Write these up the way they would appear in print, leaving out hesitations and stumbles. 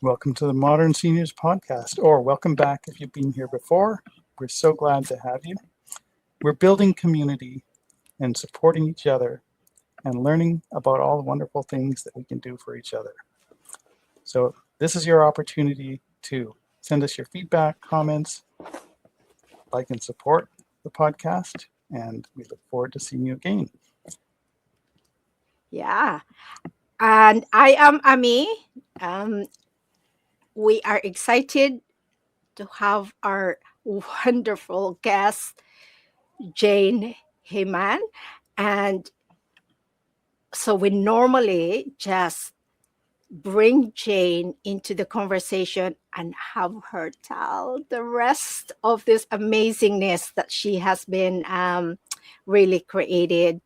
Welcome to the Modern Seniors Podcast, or welcome back if you've been here before. We're so glad to have you. We're building community and supporting each other and learning about all the wonderful things that we can do for each other. So this is your opportunity to send us your feedback, comments, like and support the podcast, and we look forward to seeing you again. Yeah. And I am Ami. Um, we are excited to have our wonderful guest, Jane Heyman. And so we normally just bring Jane into the conversation and have her tell the rest of this amazingness that she has been really created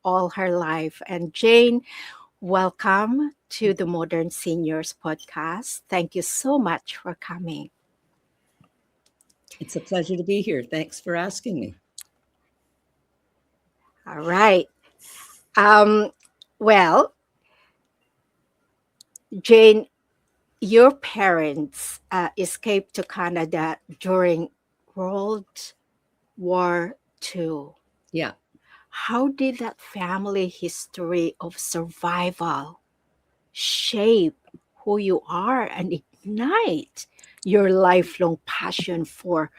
all her life. And Jane, welcome to the Modern Seniors Podcast. Thank you so much for coming. It's a pleasure to be here. Thanks for asking me. All right. Well, Jane, your parents escaped to Canada during World War II. Yeah. How did that family history of survival shape who you are and ignite your lifelong passion for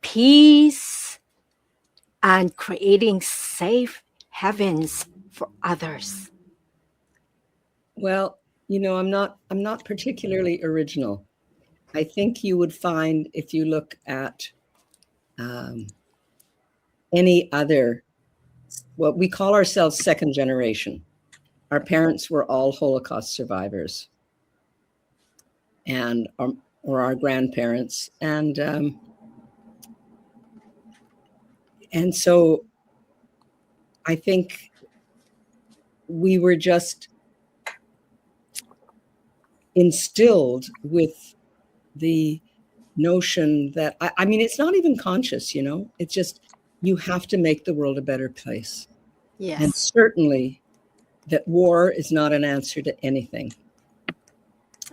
peace and creating safe heavens for others? Well, I'm not particularly original. I think you would find if you look at any other, what we call ourselves second generation. Our parents were all Holocaust survivors, and or our grandparents, and so I think we were just instilled with the notion that, I mean, it's not even conscious, it's just, you have to make the world a better place. Yes. And certainly that war is not an answer to anything.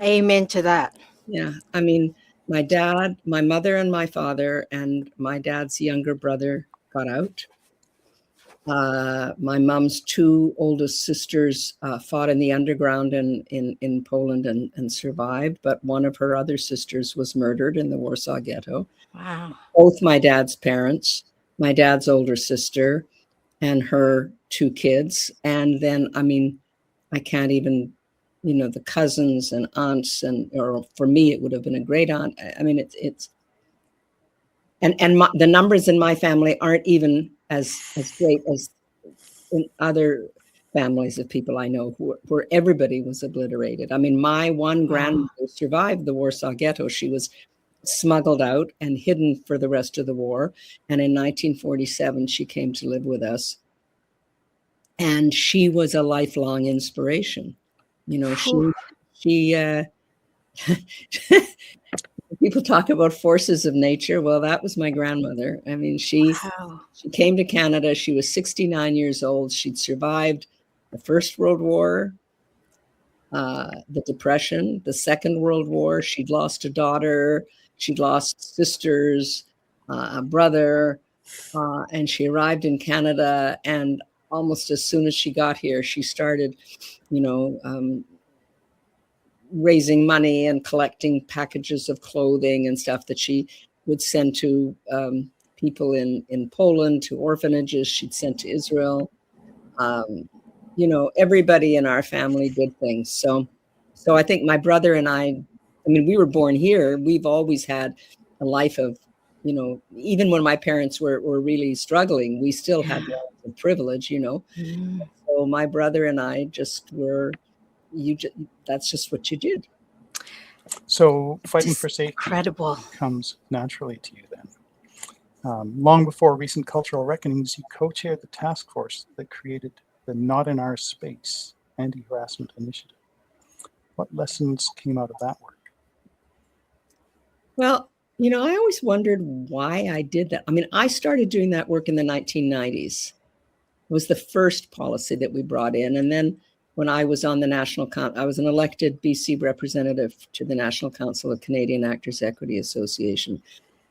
Amen to that. Yeah. I mean, my dad, my mother and my father and my dad's younger brother got out. My mom's two oldest sisters fought in the underground in Poland and survived, but one of her other sisters was murdered in the Warsaw Ghetto. Wow. Both my dad's parents, my dad's older sister, and her two kids. And then, I mean, I can't even, the cousins and aunts, or for me, it would have been a great aunt. I mean, it's the numbers in my family aren't even as great as in other families of people I know where everybody was obliterated. I mean, my one grandmother survived the Warsaw Ghetto. She was smuggled out and hidden for the rest of the war. And in 1947, she came to live with us. And she was a lifelong inspiration. She people talk about forces of nature. Well, that was my grandmother. I mean, she came to Canada. She was 69 years old. She'd survived the First World War, the Depression, the Second World War. She'd lost a daughter. She'd lost sisters, a brother, and she arrived in Canada. And almost as soon as she got here, she started, raising money and collecting packages of clothing and stuff that she would send to people in Poland, to orphanages she'd sent to Israel. Everybody in our family did things. So I think my brother and I mean, we were born here. We've always had a life of, even when my parents were really struggling, we still had lots of privilege, Mm. So my brother and I just were, that's just what you did. So fighting for safety Incredible. comes naturally to you then. Long before recent cultural reckonings, you co-chaired the task force that created the Not in Our Space anti-harassment initiative. What lessons came out of that work? Well, I always wondered why I did that. I mean, I started doing that work in the 1990s. It was the first policy that we brought in. And then when I was on the National Council. I was an elected BC representative to the National Council of Canadian Actors Equity Association.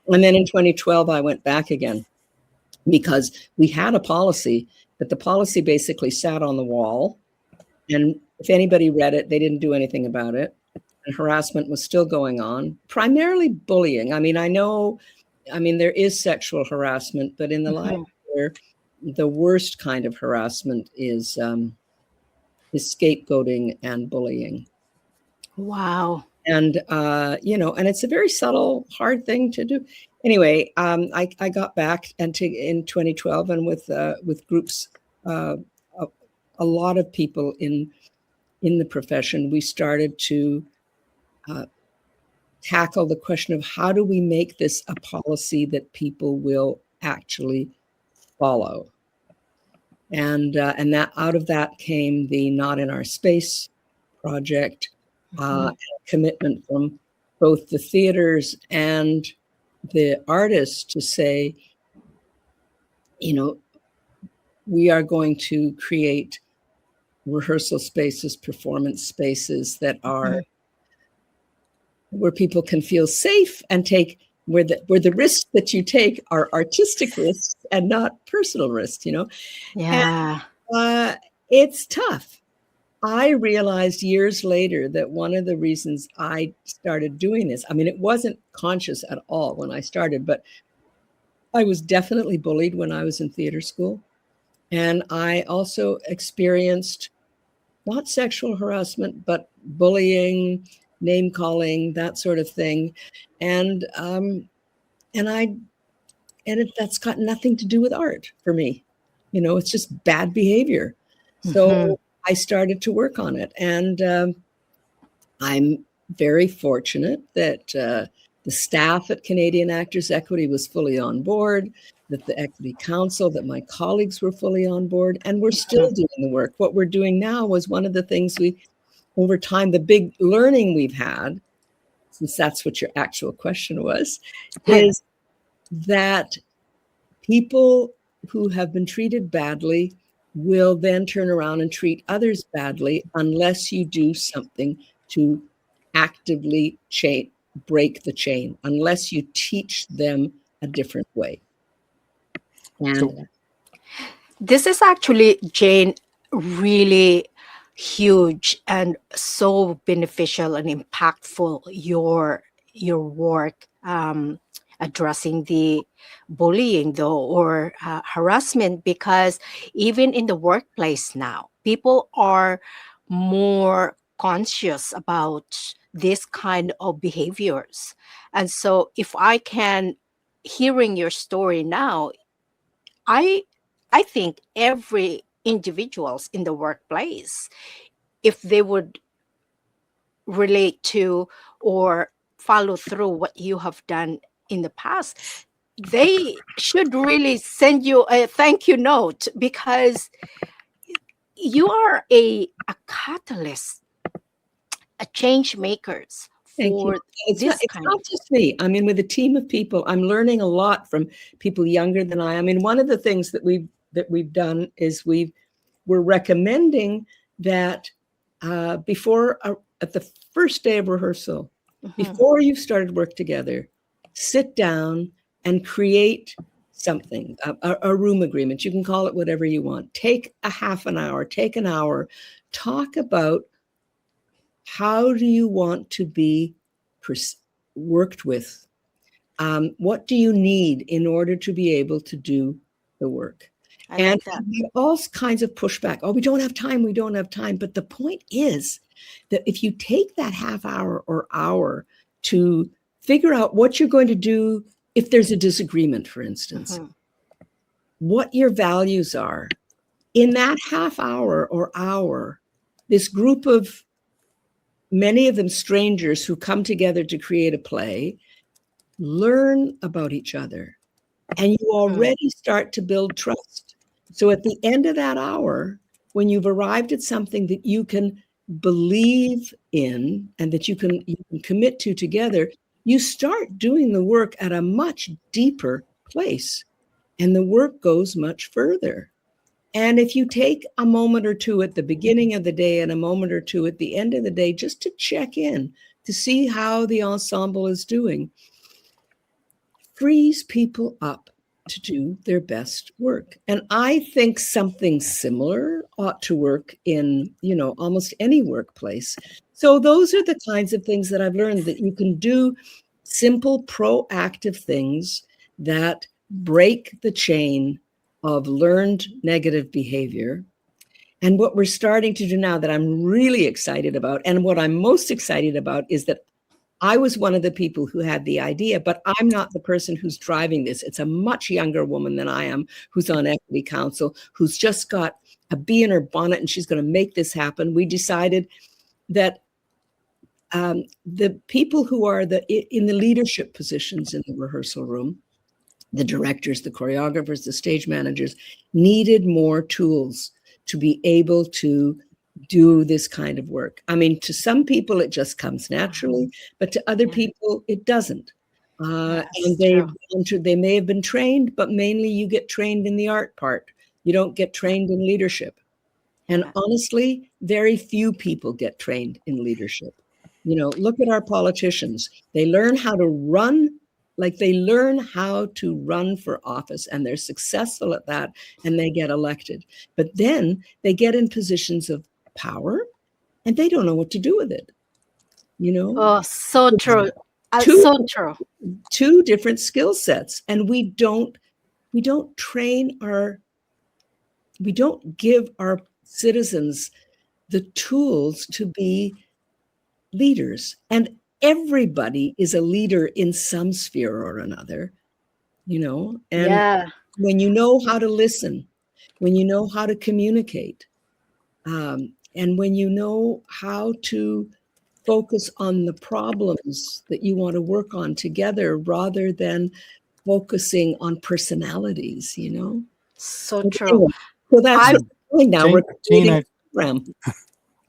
And then in 2012, I went back again because we had a policy, but the policy basically sat on the wall. And if anybody read it, they didn't do anything about it. And harassment was still going on, primarily bullying. I mean, there is sexual harassment, but in the life where the worst kind of harassment is scapegoating and bullying. Wow. And, and it's a very subtle, hard thing to do. Anyway, I got back in 2012 and with groups, a lot of people in the profession, we started to tackle the question of how do we make this a policy that people will actually follow. And that out of that came the Not in Our Space project, commitment from both the theaters and the artists to say, we are going to create rehearsal spaces, performance spaces that are where people can feel safe and take where the risks that you take are artistic risks and not personal risks, Yeah. And, it's tough. I realized years later that one of the reasons I started doing this, I mean, it wasn't conscious at all when I started, but I was definitely bullied when I was in theater school. And I also experienced not sexual harassment, but bullying, name calling, that sort of thing. And that's got nothing to do with art for me. It's just bad behavior. So I started to work on it. And I'm very fortunate that the staff at Canadian Actors Equity was fully on board, that the Equity Council, that my colleagues were fully on board, and we're still doing the work. What we're doing now was one of the things over time, the big learning we've had, since that's what your actual question was, is that people who have been treated badly will then turn around and treat others badly unless you do something to actively break the chain, unless you teach them a different way. And this is actually, Jane, really huge and so beneficial and impactful, your work addressing the bullying though, or harassment, because even in the workplace now, people are more conscious about this kind of behaviors. And so if I can, hearing your story now, I think every individuals in the workplace, if they would relate to or follow through what you have done in the past, they should really send you a thank you note, because you are a catalyst, a change makers for it's not just me. I mean, with a team of people, I'm learning a lot from people younger than I mean, one of the things that we've done is we're recommending that before at the first day of rehearsal, before you've started work together, sit down and create something, a room agreement. You can call it whatever you want. Take a half an hour, take an hour, talk about how do you want to be worked with? What do you need in order to be able to do the work? And all kinds of pushback. Oh, we don't have time. We don't have time. But the point is that if you take that half hour or hour to figure out what you're going to do, if there's a disagreement, for instance, what your values are, in that half hour or hour, this group of, many of them strangers who come together to create a play, learn about each other, and you already start to build trust. So at the end of that hour, when you've arrived at something that you can believe in and that you can commit to together, you start doing the work at a much deeper place, and the work goes much further. And if you take a moment or two at the beginning of the day and a moment or two at the end of the day, just to check in to see how the ensemble is doing, frees people up to do their best work. And I think something similar ought to work in, almost any workplace. So those are the kinds of things that I've learned, that you can do simple, proactive things that break the chain of learned negative behavior. And what we're starting to do now that I'm really excited about, and what I'm most excited about, is that I was one of the people who had the idea, but I'm not the person who's driving this. It's a much younger woman than I am who's on Equity Council, who's just got a bee in her bonnet, and she's going to make this happen. We decided that the people who are in the leadership positions in the rehearsal room, the directors, the choreographers, the stage managers, needed more tools to be able to do this kind of work. I mean, to some people, it just comes naturally, but to other people, it doesn't. And they may have been trained, but mainly you get trained in the art part. You don't get trained in leadership. And honestly, very few people get trained in leadership. Look at our politicians. They learn how to run, they learn how to run for office, and they're successful at that, and they get elected. But then they get in positions of power, and they don't know what to do with it. Oh, so true. Two different skill sets, and we don't give our citizens the tools to be leaders. And everybody is a leader in some sphere or another, and when you know how to listen, when you know how to communicate, and when you know how to focus on the problems that you want to work on together rather than focusing on personalities, So But true. anyway, so that's what we're doing now. Jane,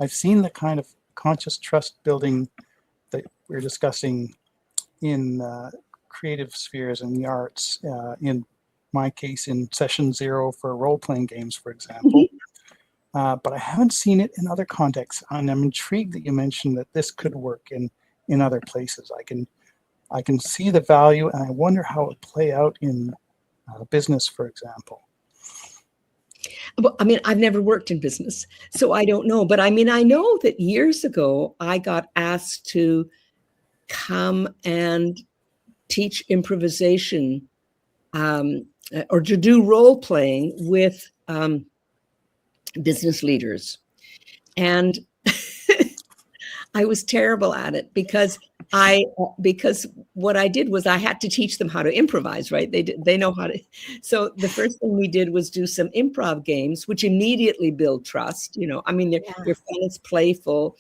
I've seen the kind of conscious trust building that we're discussing in creative spheres and the arts, in my case, in session 0 for role-playing games, for example. But I haven't seen it in other contexts, and I'm intrigued that you mentioned that this could work in other places. I can see the value, and I wonder how it would play out in business, for example. Well, I mean, I've never worked in business, so I don't know. But I mean, I know that years ago, I got asked to come and teach improvisation, or to do role playing with business leaders. And I was terrible at it because what I did was I had to teach them how to improvise, right? They know how to. So the first thing we did was do some improv games, which immediately build trust. I mean, they're fun, it's playful.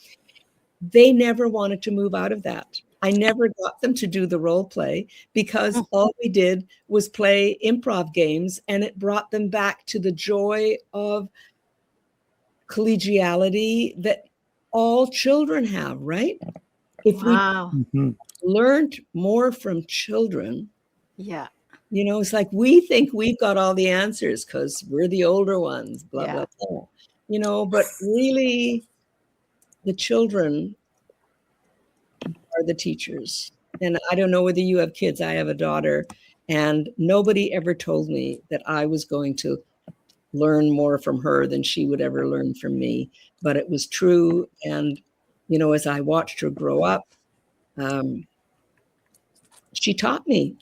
They never wanted to move out of that. I never got them to do the role play because all we did was play improv games, and it brought them back to the joy of collegiality that all children have, right? If we learned more from children, it's like we think we've got all the answers because we're the older ones, blah, blah, blah. But really the children are the teachers. And I don't know whether you have kids. I have a daughter, and nobody ever told me that I was going to learn more from her than she would ever learn from me. But it was true. And, as I watched her grow up, she taught me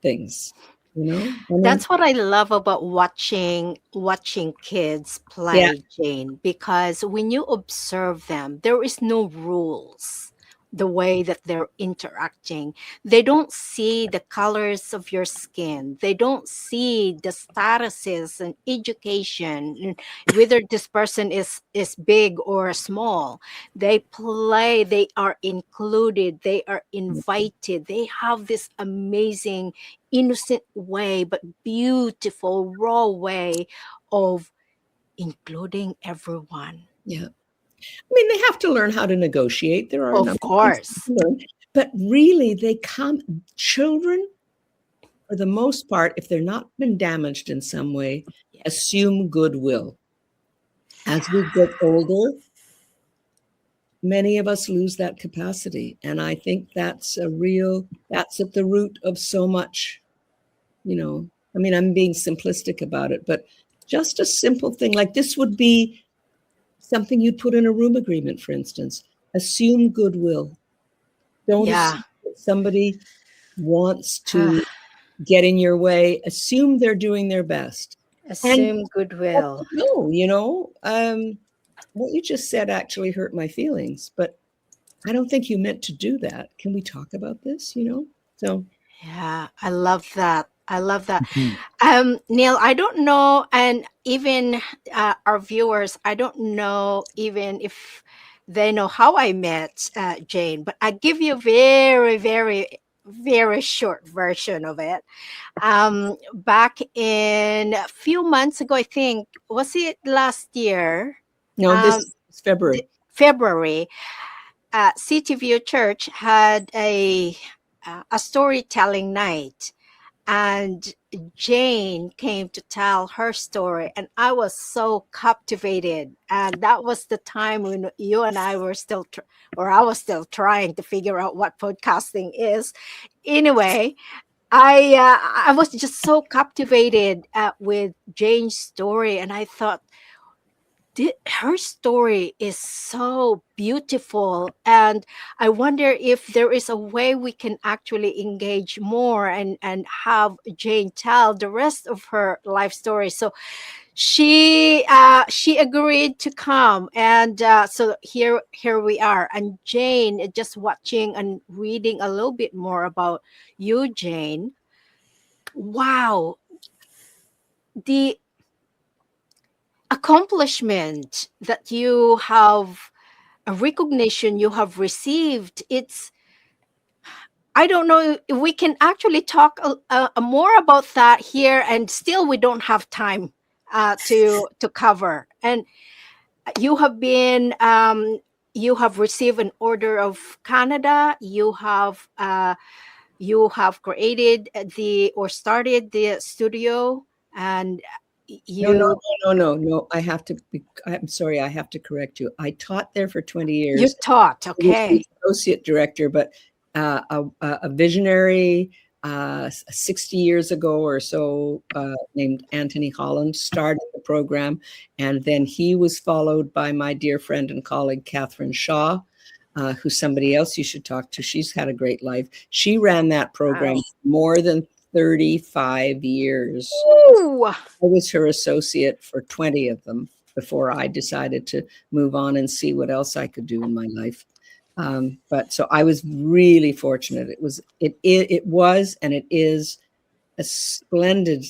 things, That's what I love about watching kids play, Jane, because when you observe them, there is no rules. The way that they're interacting, they don't see the colors of your skin, they don't see the statuses and education, whether this person is big or small. They play, they are included, they are invited, they have this amazing innocent way but beautiful raw way of including everyone. I mean, they have to learn how to negotiate. There are of course, but really, children, for the most part, if they're not been damaged in some way, assume goodwill. As we get older, many of us lose that capacity. And I think that's at the root of so much, I'm being simplistic about it, but just a simple thing like this would be something you'd put in a room agreement, for instance. Assume goodwill. Don't assume that somebody wants to get in your way. Assume they're doing their best. Assume goodwill. No, what you just said actually hurt my feelings, but I don't think you meant to do that. Can we talk about this, So Yeah, I love that. I love that. Mhm. Neil, I don't know, and even our viewers, I don't know even if they know how I met Jane, but I give you a very, very, very short version of it. Back in a few months ago, I think, was it last year? no, this is February. February, City View Church had a storytelling night, and Jane came to tell her story, and I was so captivated. And that was the time when you and I were still, or I was still trying to figure out what podcasting is. Anyway, I was just so captivated with Jane's story, and I thought, her story is so beautiful, and I wonder if there is a way we can actually engage more and have Jane tell the rest of her life story. So she agreed to come, and so here we are. And Jane, just watching and reading a little bit more about you, Jane. Wow, the accomplishment that you have, a recognition you have received, it's, I don't know if we can actually talk more about that here, and still we don't have time to cover. And you have been you have received an Order of Canada. You have created or started the studio, and you No. I'm sorry, I have to correct you. I taught there for 20 you years. taught. I was Okay. the associate director, but a visionary 60 years ago or so named Anthony Holland started the program. And then he was followed by my dear friend and colleague, Catherine Shaw, who's somebody else you should talk to. She's had a great life. She ran that program more than 35 years. Ooh. I was her associate for 20 of them before I decided to move on and see what else I could do in my life. But so I was really fortunate. It was and it is a splendid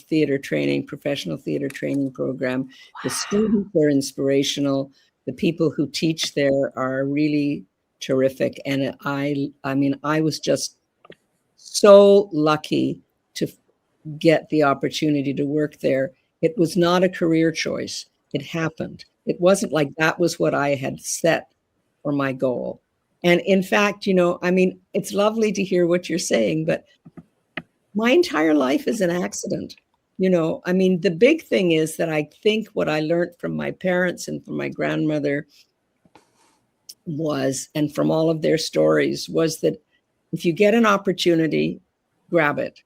professional theater training program. The students are inspirational. The people who teach there are really terrific. And I mean, I was just so lucky to get the opportunity to work there. It was not a career choice. It happened. It wasn't like that was what I had set for my goal. And in fact, I mean, it's lovely to hear what you're saying, but my entire life is an accident. I mean, the big thing is that I think what I learned from my parents and from my grandmother and from all of their stories, was that if you get an opportunity, grab it.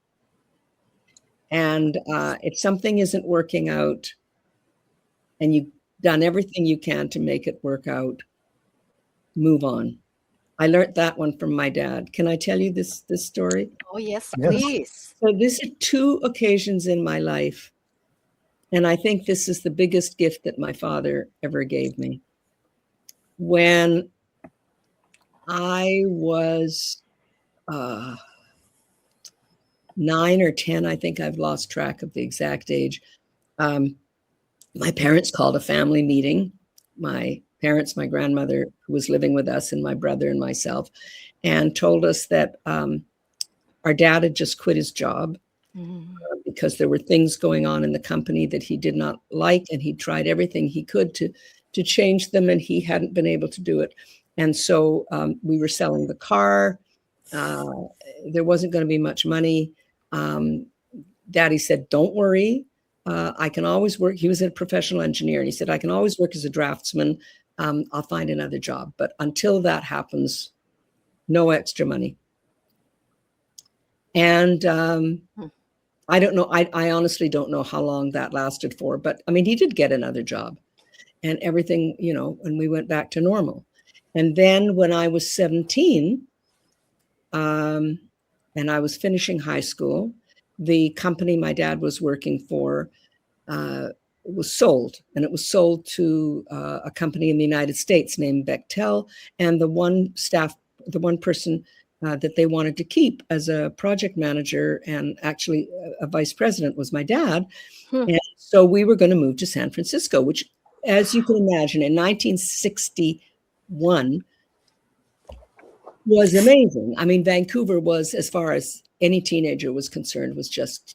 And if something isn't working out and you've done everything you can to make it work out, move on. I learned that one from my dad. Can I tell you this story? Oh, yes, Yes. please. So these are two occasions in my life. And I think this is the biggest gift that my father ever gave me. When I was 9 or 10, I think I've lost track of the exact age. My parents called a family meeting. My parents, my grandmother, who was living with us, and my brother and myself, and told us that our dad had just quit his job because there were things going on in the company that he did not like, and he tried everything he could to change them, and he hadn't been able to do it. And so we were selling the car. There wasn't going to be much money. Daddy said, "Don't worry. I can always work. He was a professional engineer, and he said, I can always work as a draftsman. I'll find another job. But until that happens, no extra money. And I don't know. I honestly don't know how long that lasted for. But I mean, he did get another job and everything, and we went back to normal. And then when I was 17, and I was finishing high school, the company my dad was working for was sold, and it was sold to a company in the United States named Bechtel, and the one person that they wanted to keep as a project manager and actually a vice president was my dad. And so we were going to move to San Francisco, which, as you can imagine, in 1961 was amazing. I mean, Vancouver was, as far as any teenager was concerned, was just,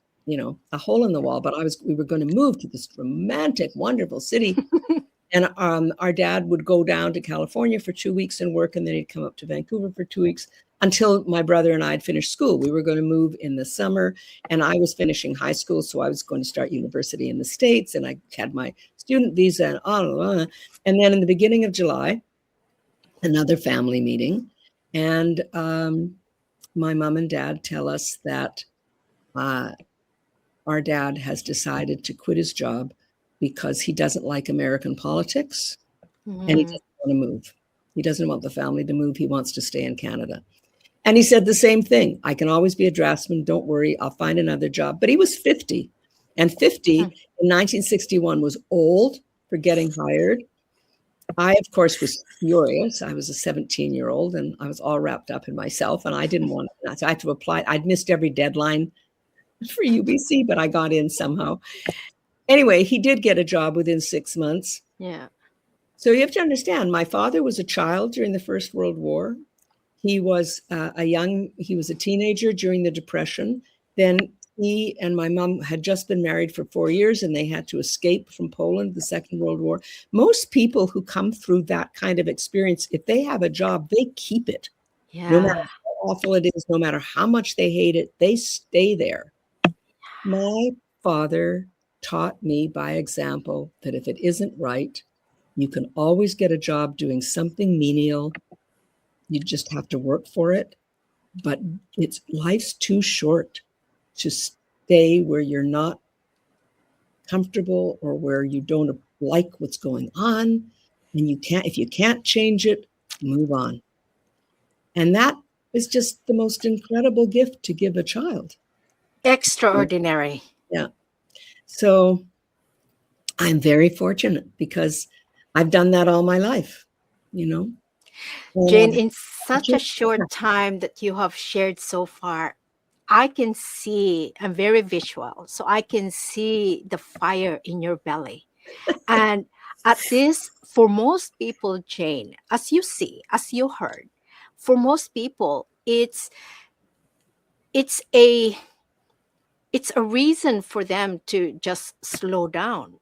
a hole in the wall. But we were going to move to this romantic, wonderful city. And our dad would go down to California for 2 weeks and work, and then he'd come up to Vancouver for 2 weeks until my brother and I had finished school. We were going to move in the summer, and I was finishing high school, so I was going to start university in the States, and I had my student visa and on. And then in the beginning of July, another family meeting, and my mom and dad tell us that our dad has decided to quit his job because he doesn't like American politics and he doesn't want to move. He doesn't want the family to move. He wants to stay in Canada. And he said the same thing. I can always be a draftsman. Don't worry. I'll find another job. But he was 50. And 50 in 1961 was old for getting hired. I, of course, was furious. I was a 17-year-old and I was all wrapped up in myself. And I didn't want to. So I had to apply. I'd missed every deadline for UBC, but I got in somehow. Anyway, he did get a job within 6 months. Yeah. So you have to understand, my father was a child during the First World War. He was he was a teenager during the Depression. Then he and my mom had just been married for 4 years and they had to escape from Poland, the Second World War. Most people who come through that kind of experience, if they have a job, they keep it. Yeah. No matter how awful it is, no matter how much they hate it, they stay there. My father taught me by example that if it isn't right, you can always get a job doing something menial. You just have to work for it. But life's too short to stay where you're not comfortable or where you don't like what's going on. And if you can't change it, move on. And that is just the most incredible gift to give a child. Extraordinary. Yeah. So I'm very fortunate because I've done that all my life, Jane, in such a short time that you have shared so far, I can see, I'm very visual, so I can see the fire in your belly. And for most people, Jane, as you heard, for most people, it's a reason for them to just slow down,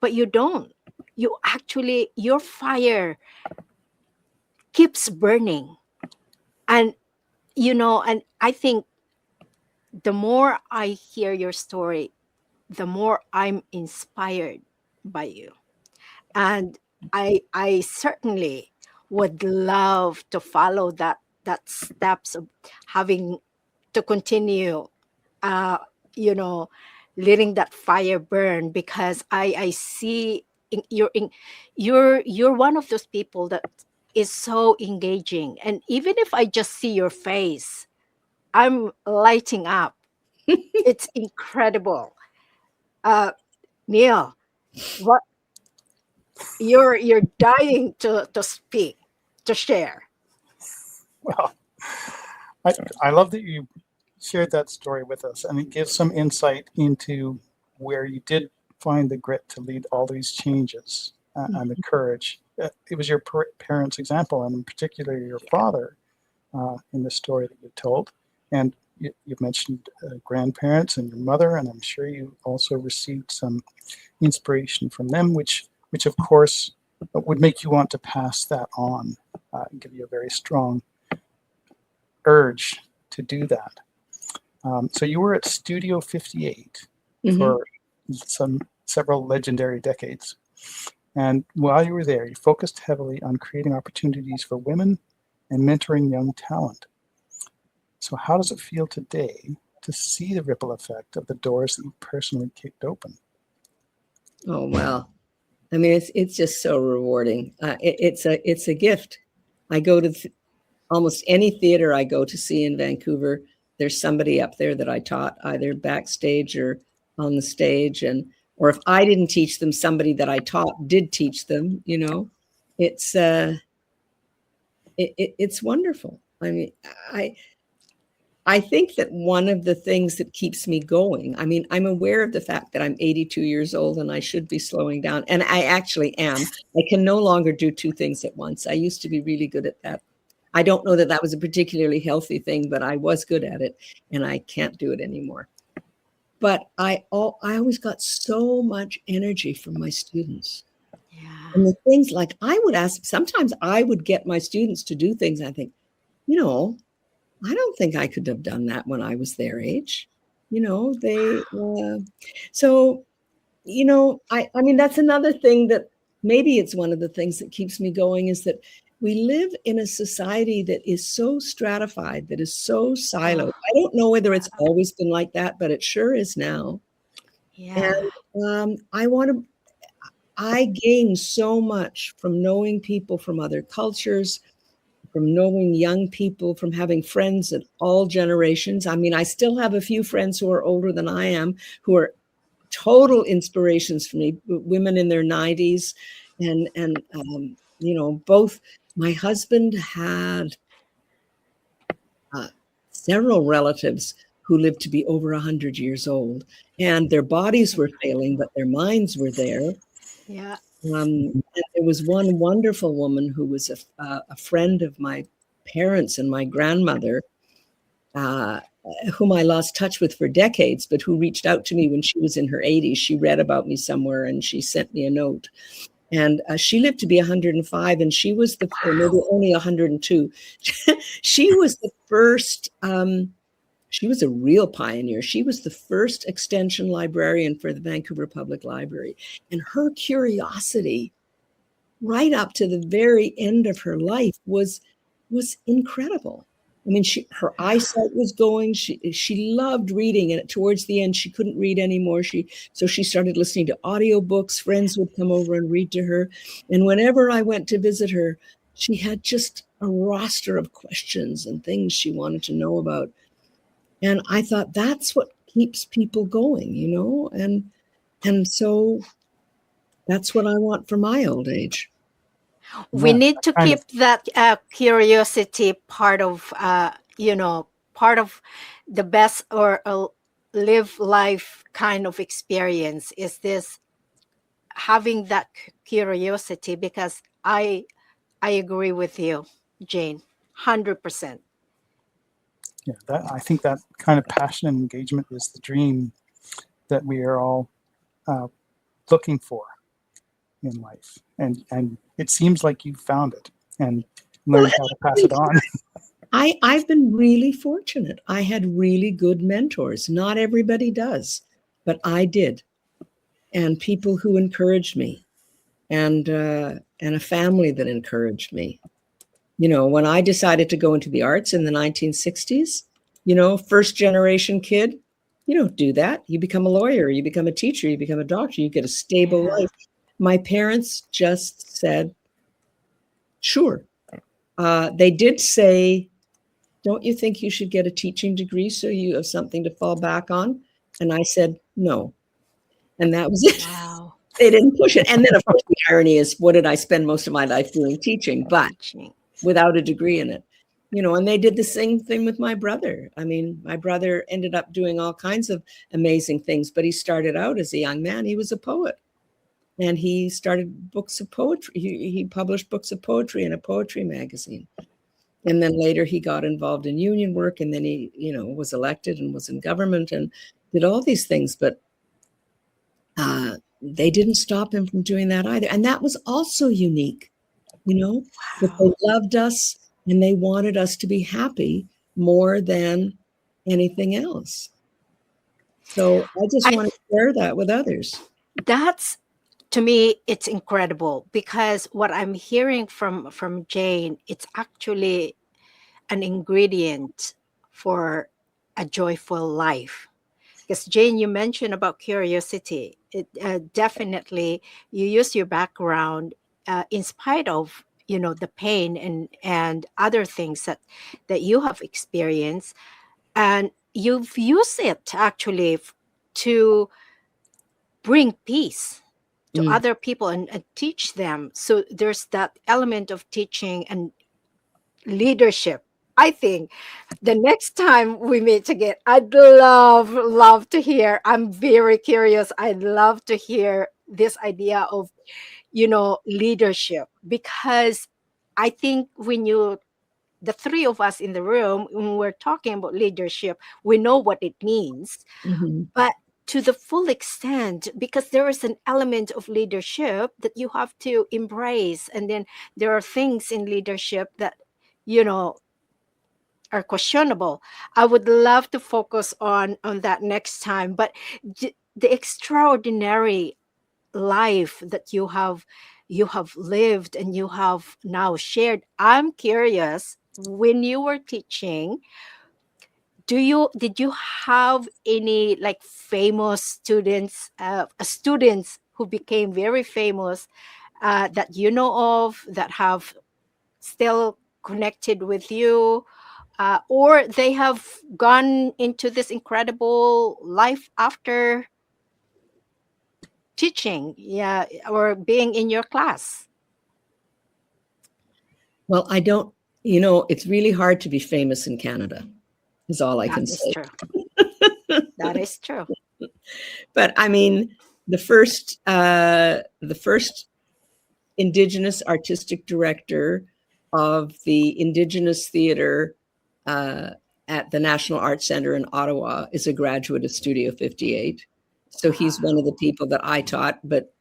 but you don't. Your fire keeps burning. And I think the more I hear your story, the more I'm inspired by you. And I certainly would love to follow that steps of having to continue letting that fire burn, because I see you're one of those people that is so engaging. And even if I just see your face, I'm lighting up. It's incredible. Neil, what you're dying to speak, to share. Well, I love that you shared that story with us, and it gives some insight into where you did find the grit to lead all these changes and the courage. It was your parents' example, and in particular your father, in the story that you told. And you've mentioned grandparents and your mother, and I'm sure you also received some inspiration from them, which of course would make you want to pass that on, and give you a very strong urge to do that. So you were at Studio 58 for several legendary decades. And while you were there, you focused heavily on creating opportunities for women and mentoring young talent. So how does it feel today to see the ripple effect of the doors that you personally kicked open? Oh, well, I mean, it's just so rewarding. It's a gift. I go to almost any theater I go to see in Vancouver. There's somebody up there that I taught either backstage or on the stage, or if I didn't teach them, somebody that I taught did teach them. It's it's wonderful. I mean, I think that one of the things that keeps me going, I mean, I'm aware of the fact that I'm 82 years old and I should be slowing down. And I actually am. I can no longer do two things at once. I used to be really good at that. I don't know that that was a particularly healthy thing, but I was good at it and I can't do it anymore. But I always got so much energy from my students. Yeah. And the things like I would ask, sometimes I would get my students to do things. I think, I don't think I could have done that when I was their age. So, I mean, that's another thing that maybe it's one of the things that keeps me going is that we live in a society that is so stratified, that is so siloed. I don't know whether it's always been like that, but it sure is now. Yeah. And I gain so much from knowing people from other cultures, from knowing young people, from having friends at all generations. I mean, I still have a few friends who are older than I am, who are total inspirations for me, women in their 90s. And both my husband had several relatives who lived to be over 100 years old, and their bodies were failing, but their minds were there. Yeah. And there was one wonderful woman who was a friend of my parents and my grandmother, whom I lost touch with for decades, but who reached out to me when she was in her 80s. She read about me somewhere and she sent me a note. And she lived to be 105, and she was maybe only 102. She was the first. She was a real pioneer. She was the first extension librarian for the Vancouver Public Library. And her curiosity right up to the very end of her life was incredible. I mean, her eyesight was going. She loved reading, and towards the end, she couldn't read anymore. So she started listening to audiobooks. Friends would come over and read to her. And whenever I went to visit her, she had just a roster of questions and things she wanted to know about. And I thought that's what keeps people going, and so that's what I want for my old age. We need to keep that curiosity part of part of the best or live life kind of experience is this having that curiosity, because I agree with you, Jane, 100%. Yeah, I think that kind of passion and engagement is the dream that we are all looking for in life, and it seems like you found it and learned how to pass it on. I've been really fortunate. I had really good mentors. Not everybody does, but I did, and people who encouraged me, and a family that encouraged me. When I decided to go into the arts in the 1960s, first generation kid, you don't do that. You become a lawyer, you become a teacher, you become a doctor, you get a stable life. My parents just said, sure. They did say, don't you think you should get a teaching degree so you have something to fall back on? And I said, no. And that was it. Wow. They didn't push it. And then, of course, the irony is, what did I spend most of my life doing? Teaching, but without a degree in it. And they did the same thing with my brother. I mean, my brother ended up doing all kinds of amazing things, but he started out as a young man. He was a poet, and he started books of poetry. He published books of poetry in a poetry magazine. And then later he got involved in union work, and then he, was elected and was in government and did all these things. But they didn't stop him from doing that either. And that was also unique, that they loved us and they wanted us to be happy more than anything else. So I just I, want to share that with others. that's to me, it's incredible because what I'm hearing from Jane, it's actually an ingredient for a joyful life. Because Jane, you mentioned about curiosity. It definitely you use your background in spite of the pain and other things that you have experienced, and you've used it actually to bring peace to Mm. other people and teach them. So there's that element of teaching and leadership. I think the next time we meet again, I'd love to hear. I'm very curious. I'd love to hear this idea of, leadership, because I think the three of us in the room, when we're talking about leadership, we know what it means, Mhm. but to the full extent, because there is an element of leadership that you have to embrace. And then there are things in leadership that, you know, are questionable. I would love to focus on that next time. But the extraordinary life that you have lived and you have now shared. I'm curious, when you were teaching, did you have any like famous students who became very famous, that you know of, that have still connected with you, or they have gone into this incredible life after teaching, yeah, or being in your class? Well, it's really hard to be famous in Canada, is all I That can is say. true. That is true. But I mean, the first Indigenous artistic director of the Indigenous Theatre uh, at the National Arts Centre in Ottawa is a graduate of Studio 58. So he's one of the people that I taught, but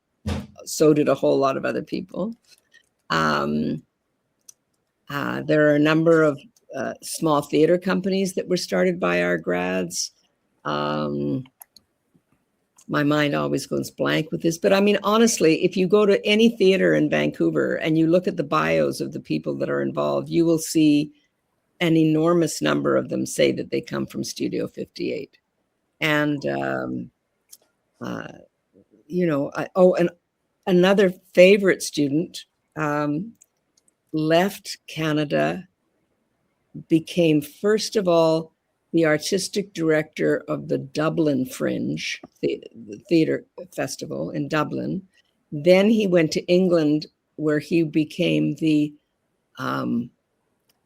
so did a whole lot of other people. Um, there are a number of small theater companies that were started by our grads. My mind always goes blank with this, but I mean, honestly, if you go to any theater in Vancouver and you look at the bios of the people that are involved, you will see an enormous number of them say that they come from Studio 58. And, and another favorite student left Canada, became, first of all, the artistic director of the Dublin Fringe Theatre Festival in Dublin. Then he went to England, where he became the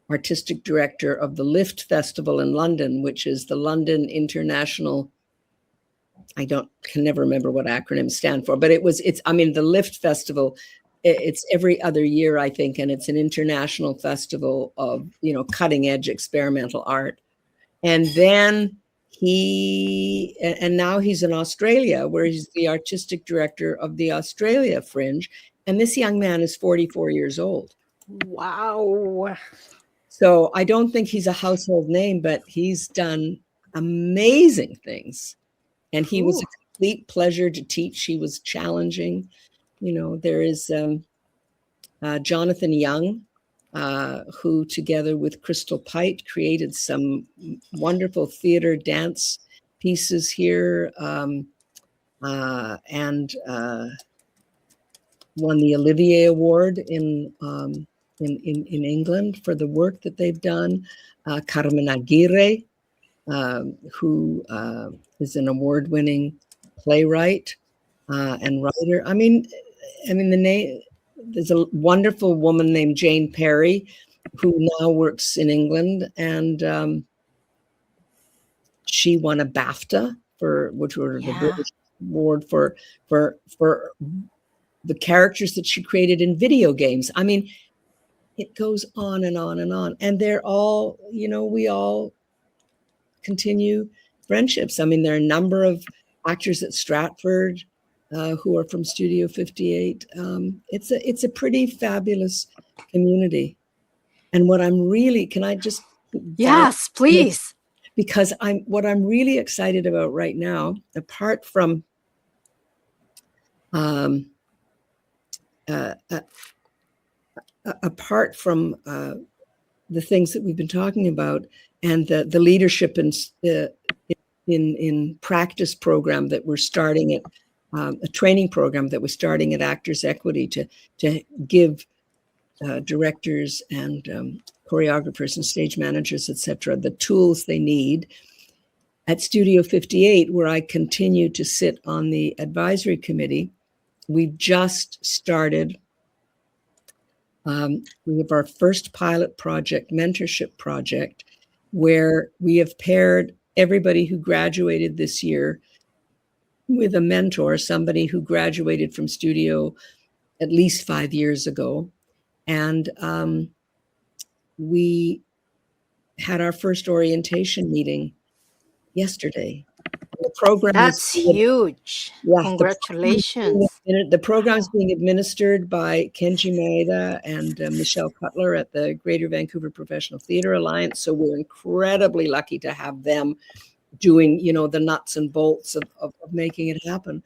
artistic director of the Lift Festival in London, which is the London International. Can never remember what acronyms stand for, but the Lift Festival, it's every other year, I think, and it's an international festival of, cutting edge experimental art. And then now he's in Australia, where he's the artistic director of the Australia Fringe. And this young man is 44 years old. Wow. So I don't think he's a household name, but he's done amazing things. And he was a complete pleasure to teach. He was challenging. There is Jonathan Young, who, together with Crystal Pite, created some wonderful theater dance pieces here, and won the Olivier Award in England for the work that they've done. Carmen Aguirre, who is an award-winning playwright and writer. I mean, the name. There's a wonderful woman named Jane Perry, who now works in England, and she won a BAFTA which were the British Award for the characters that she created in video games. I mean, it goes on and on and on, and they're all, we all continue friendships. I mean, there are a number of actors at Stratford who are from Studio 58. It's a pretty fabulous community. And what I'm really, can I just? Yes, please. because what I'm really excited about right now, apart from um, uh, uh, apart from the things that we've been talking about, and the leadership in practice program that we're starting at, a training program that we're starting at Actors Equity to give directors and choreographers and stage managers, etc., the tools they need. At Studio 58, where I continue to sit on the advisory committee, we've just started. We have our first pilot project, mentorship project, where we have paired everybody who graduated this year with a mentor, somebody who graduated from studio at least 5 years ago. And we had our first orientation meeting yesterday. The program That's huge. yeah, Congratulations. the program is being administered by Kenji Maeda and Michelle Cutler at the Greater Vancouver Professional Theatre Alliance. So we're incredibly lucky to have them doing, the nuts and bolts of making it happen.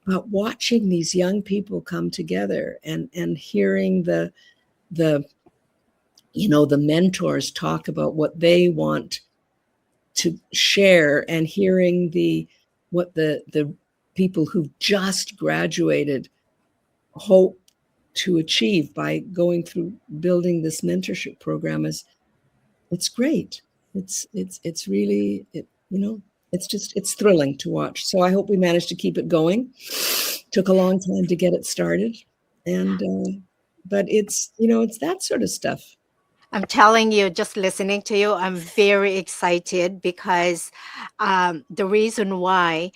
But watching these young people come together and hearing the mentors talk about what they want to share, and hearing what the people who just graduated hope to achieve by going through building this mentorship program, it's great. It's really, it's thrilling to watch. So I hope we managed to keep it going. Took a long time to get it started, and but it's that sort of stuff. I'm telling you, just listening to you, I'm very excited because the reason why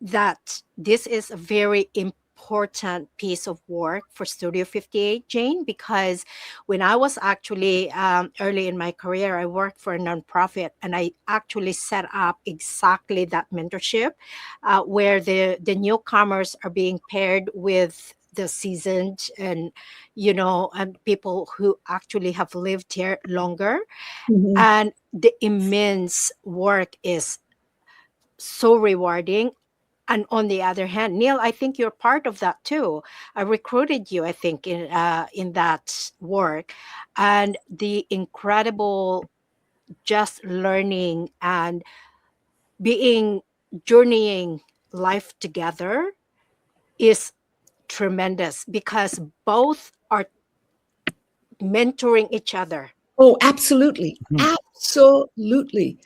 that this is a very important piece of work for Studio 58, Jane, because when I was actually early in my career, I worked for a nonprofit, and I actually set up exactly that mentorship where the newcomers are being paired with the seasoned and people who actually have lived here longer. Mhm. And the immense work is so rewarding. And on the other hand, Neil, I think you're part of that too. I recruited you, I think, in that work, and the incredible just learning and being journeying life together is tremendous because both are mentoring each other. Oh, absolutely. Mhm. Absolutely.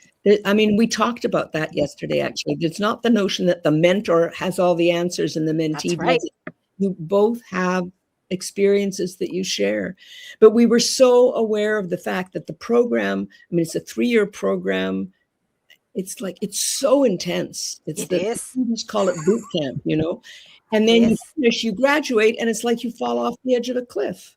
I mean, we talked about that yesterday, actually. It's not the notion that the mentor has all the answers and the mentee That's right. doesn't. You both have experiences that you share. But we were so aware of the fact that the program, I mean, it's a 3-year program. It's so intense. It is. Students call it boot camp, and It then you is. finish, you graduate, and it's like you fall off the edge of a cliff.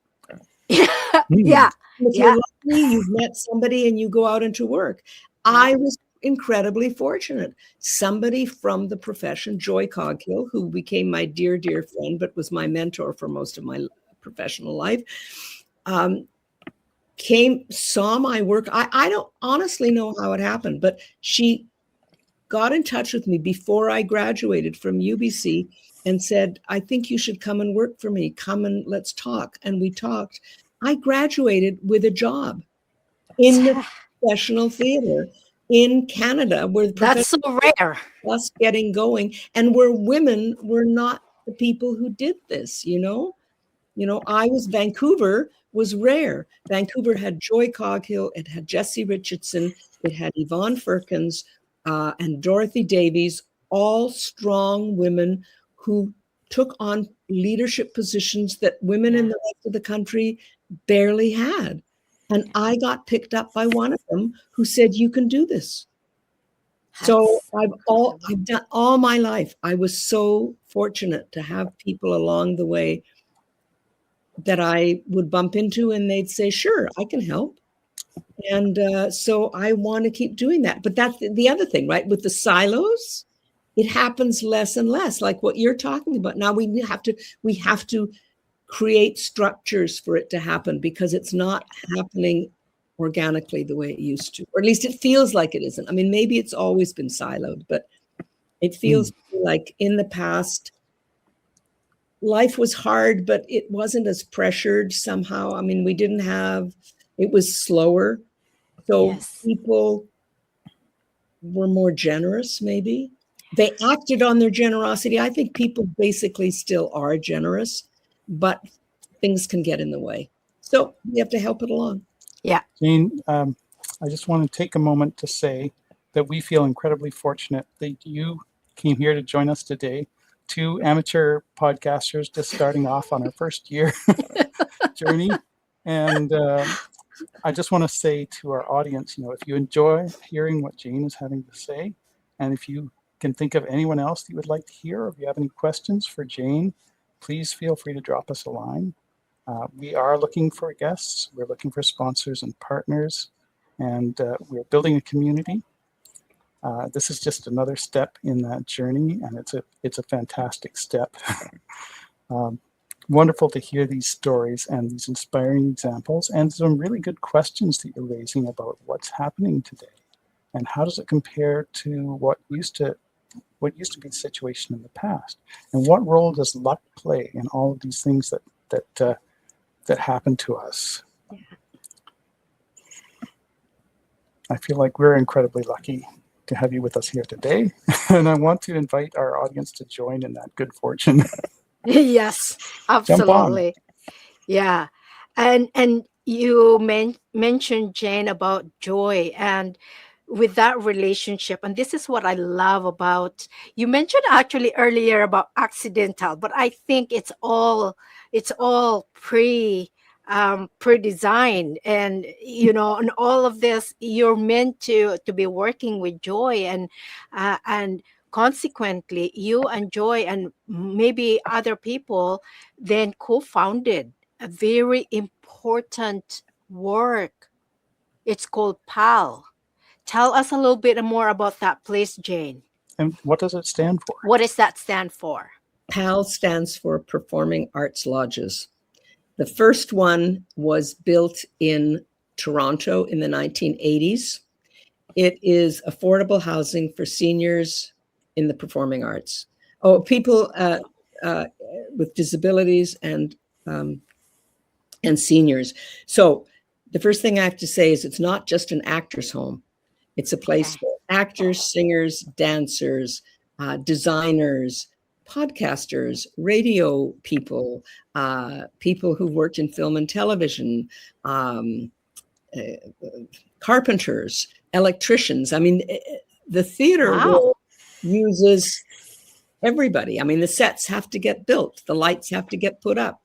Yeah. If Yeah. you're lucky, you've met somebody and you go out into work. I was incredibly fortunate. Somebody from the profession, Joy Coghill, who became my dear, dear friend, but was my mentor for most of my professional life, saw my work. I don't honestly know how it happened, but she got in touch with me before I graduated from UBC and said, I think you should come and work for me. Come and let's talk. And we talked. I graduated with a job in the professional theater in Canada, where the That's so rare. just getting going, and where women were not the people who did this, Vancouver was rare. Vancouver had Joy Coghill, it had Jessie Richardson, it had Yvonne Firkins, and Dorothy Davies, all strong women who took on leadership positions that women in the rest of the country barely had. And I got picked up by one of them who said, you can do this. So I've done all my life. I was so fortunate to have people along the way that I would bump into, and they'd say, sure, I can help. And so I want to keep doing that. But that's the other thing, right? With the silos, it happens less and less, like what you're talking about. Now we have to create structures for it to happen, because it's not happening organically the way it used to, or at least it feels like it isn't. I mean, maybe it's always been siloed, but it feels like in the past, life was hard, but it wasn't as pressured somehow. I mean, it was slower. So Yes. people were more generous, maybe. They acted on their generosity. I think people basically still are generous, but things can get in the way. So we have to help it along. Yeah. Jane, I just want to take a moment to say that we feel incredibly fortunate that you came here to join us today. Two amateur podcasters just starting off on our first year journey. And I just want to say to our audience, if you enjoy hearing what Jane is having to say, and if you can think of anyone else that you would like to hear, or if you have any questions for Jane, please feel free to drop us a line. We are looking for guests. We're looking for sponsors and partners, and we're building a community. This is just another step in that journey, and it's a fantastic step. Wonderful to hear these stories and these inspiring examples, and some really good questions that you're raising about what's happening today, and how does it compare to what used to be the situation in the past, and what role does luck play in all of these things that happen to us. Yeah. I feel like we're incredibly lucky to have you with us here today, and I want to invite our audience to join in that good fortune. Yes, Jump on. absolutely. Yeah. And you mentioned, Jane, about joy, and with that relationship, and this is what I love about, you mentioned actually earlier about accidental, but I think it's all pre-designed, and and all of this, you're meant to be working with joy, and consequently you and Joy and maybe other people then co-founded a very important work. It's called PAL. Tell us a little bit more about that, please, Jane. And what does it stand for? What does that stand for? PAL stands for Performing Arts Lodges. The first one was built in Toronto in the 1980s. It is affordable housing for seniors in the performing arts. Oh, people with disabilities and seniors. So the first thing I have to say is it's not just an actor's home. It's a place for actors, singers, dancers, designers, podcasters, radio people, people who worked in film and television, carpenters, electricians. I mean, the theater world uses everybody. I mean, the sets have to get built, the lights have to get put up,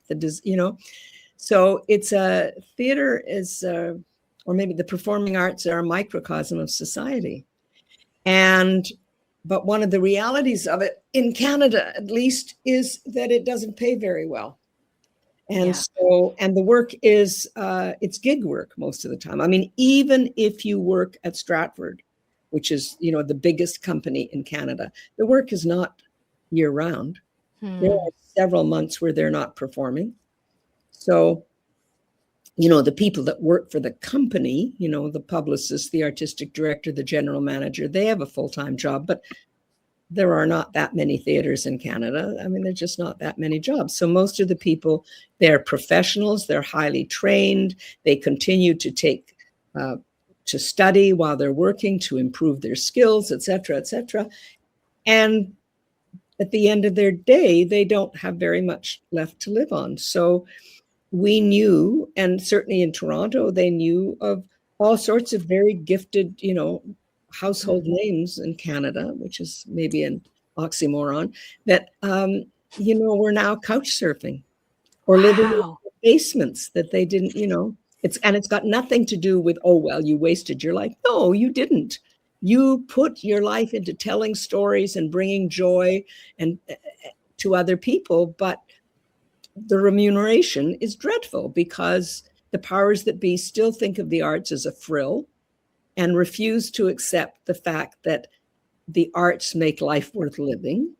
so it's a theater is, or maybe the performing arts are a microcosm of society. But one of the realities of it in Canada, at least, is that it doesn't pay very well. And the work is, it's gig work most of the time. I mean, even if you work at Stratford, which is, the biggest company in Canada, the work is not year round. There are several months where they're not performing. So, the people that work for the company, the publicist, the artistic director, the general manager, they have a full-time job, but there are not that many theaters in Canada. I mean, there's just not that many jobs. So most of the people, they're professionals, they're highly trained, they continue to take, to study while they're working to improve their skills, et cetera, et cetera. And at the end of their day, they don't have very much left to live on. So we knew, and certainly in Toronto, they knew of all sorts of very gifted, household names in Canada, which is maybe an oxymoron, that, we're now couch surfing or living in basements that they didn't, it's got nothing to do with, oh, well, you wasted your life. No, you didn't. You put your life into telling stories and bringing joy and to other people, but the remuneration is dreadful because the powers that be still think of the arts as a frill and refuse to accept the fact that the arts make life worth living,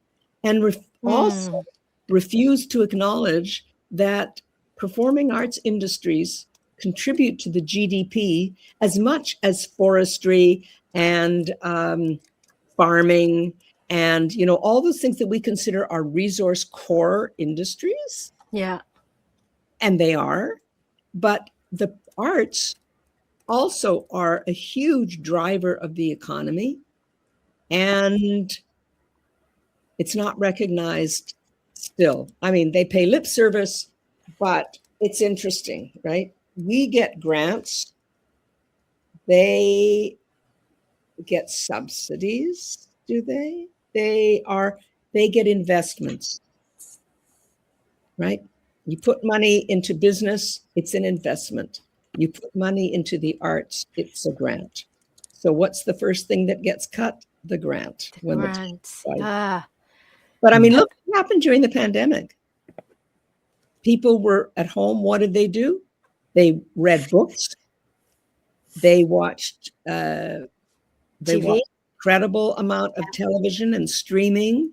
and also refuse to acknowledge that performing arts industries contribute to the GDP as much as forestry and farming and, you know, all those things that we consider our resource core industries. Yeah. And they are. But the arts also are a huge driver of the economy. And it's not recognized still. I mean, they pay lip service, but it's interesting, right? We get grants. They get subsidies, do they? They get investments, right? You put money into business, it's an investment. You put money into the arts, it's a grant. So what's the first thing that gets cut? The grant. The grants. But I mean, look what happened during the pandemic. People were at home. What did they do? They read books. They watched incredible amount of television and streaming.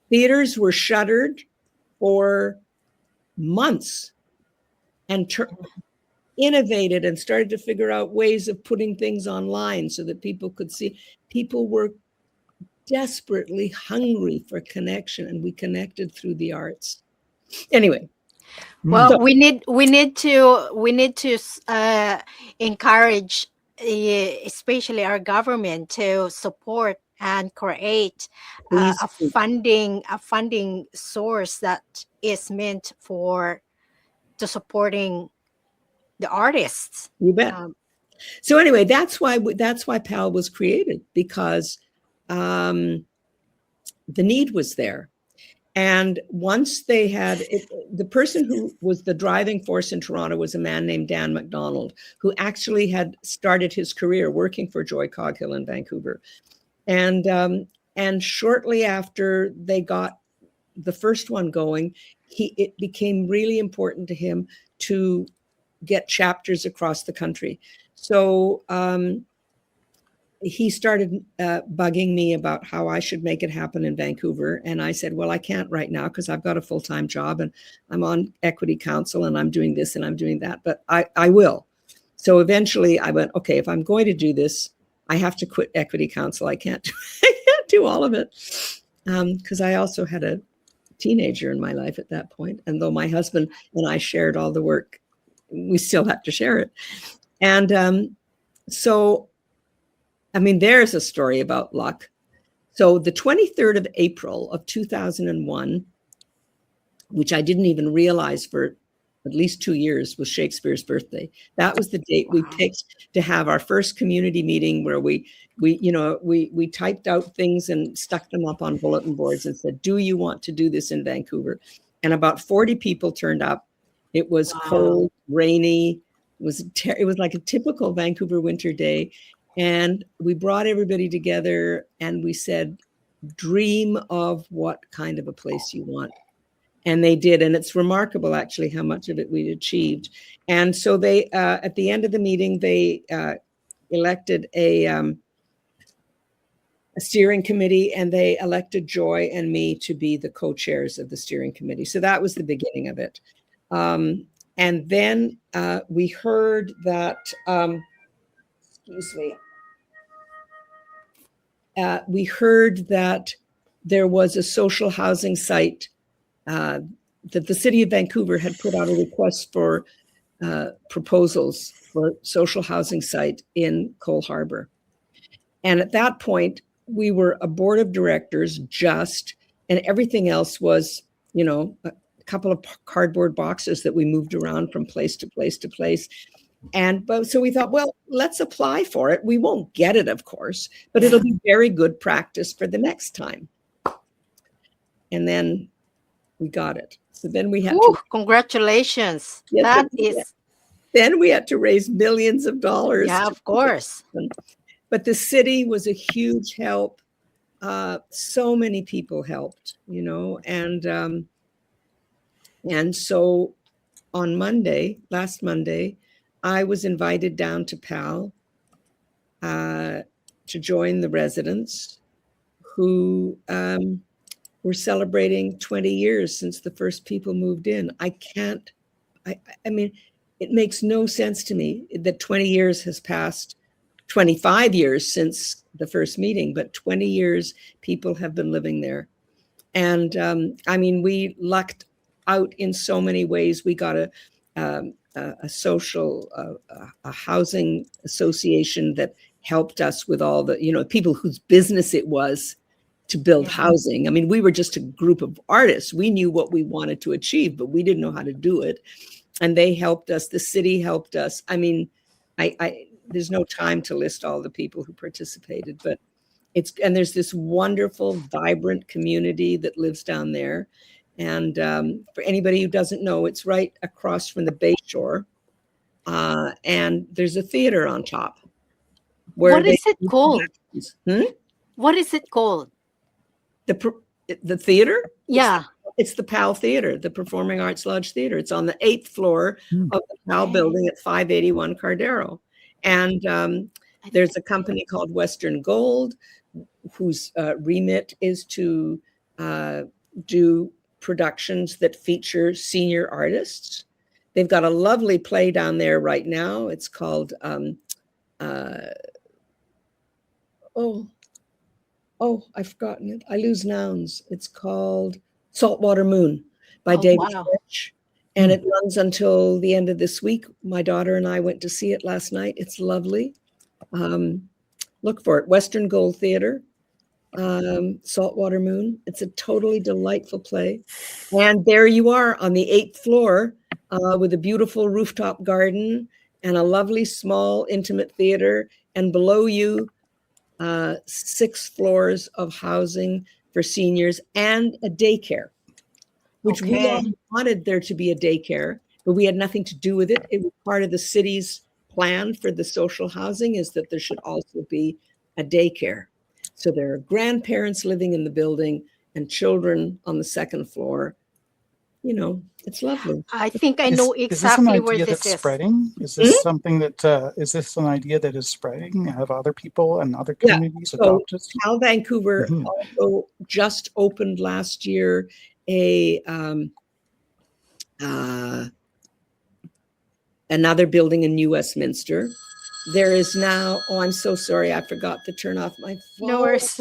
Theaters were shuttered for months and innovated and started to figure out ways of putting things online so that people could see. People were desperately hungry for connection, and we connected through the arts. Anyway, well, we need to encourage, especially our government, to support and create a funding source that is meant to supporting the artists. You bet. So anyway, that's why PAL was created, because the need was there. And once they had it, the person who was the driving force in Toronto was a man named Dan MacDonald, who actually had started his career working for Joy Coghill in Vancouver. And shortly after they got the first one going, it became really important to him to get chapters across the country. So he started bugging me about how I should make it happen in Vancouver. And I said, well, I can't right now because I've got a full-time job and I'm on Equity Council and I'm doing this and I'm doing that, but I will. So eventually I went, okay, if I'm going to do this, I have to quit Equity Council. I can't do all of it, because I also had a teenager in my life at that point. And though my husband and I shared all the work, we still have to share it. And so, I mean, there's a story about luck. So the 23rd of April of 2001, which I didn't even realize for at least 2 years, was Shakespeare's birthday. That was the date we picked to have our first community meeting, where we typed out things and stuck them up on bulletin boards and said, do you want to do this in Vancouver? And about 40 people turned up. It was cold, rainy. It was like a typical Vancouver winter day. And we brought everybody together and we said, dream of what kind of a place you want. And they did. And it's remarkable, actually, how much of it we achieved. And so they, at the end of the meeting, they elected a steering committee, and they elected Joy and me to be the co-chairs of the steering committee. So that was the beginning of it. And then we heard that, we heard that there was a social housing site, that the city of Vancouver had put out a request for proposals for social housing site in Cole Harbour. And at that point, we were a board of directors and everything else was, a couple of cardboard boxes that we moved around from place to place to place. So we thought, well, let's apply for it. We won't get it, of course, but it'll be very good practice for the next time. And then we got it. So then we had congratulations. Then we had to raise millions of dollars. Yeah, of course. But the city was a huge help. So many people helped, and so on last Monday, I was invited down to PAL to join the residents who were celebrating 20 years since the first people moved in. I mean, it makes no sense to me that 20 years has passed, 25 years since the first meeting, but 20 years people have been living there. And I mean, we lucked out in so many ways. We got a social, a housing association that helped us with all the, people whose business it was to build housing. I mean, we were just a group of artists. We knew what we wanted to achieve, but we didn't know how to do it. And they helped us. The city helped us. I mean, there's no time to list all the people who participated, but and there's this wonderful, vibrant community that lives down there. And for anybody who doesn't know, it's right across from the Bay Shore. And there's a theater on top. What is it called? What is it called? The theater? Yeah. It's the PAL Theater, the Performing Arts Lodge Theater. It's on the 8th floor of the PAL building at 581 Cardero. And there's a company called Western Gold, whose remit is to do productions that feature senior artists. They've got a lovely play down there right now. It's called, I've forgotten it. I lose nouns. It's called Saltwater Moon by David Fitch. And it runs until the end of this week. My daughter and I went to see it last night. It's lovely. Look for it. Western Gold Theater, Saltwater Moon. It's a totally delightful play. And there you are on the 8th floor with a beautiful rooftop garden and a lovely, small, intimate theater. And below you, 6 floors of housing for seniors and a daycare, which we all wanted there to be a daycare, but we had nothing to do with it. It was part of the city's plan for the social housing, is that there should also be a daycare. So there are grandparents living in the building and children on the 2nd floor. It's lovely. I think I know exactly where this is. Spreading? Is this something that, is this an idea that is spreading? Have other people and other communities adopted? PAL Vancouver also just opened last year another building in New Westminster. There is now, I'm so sorry, I forgot to turn off my phone. No worries.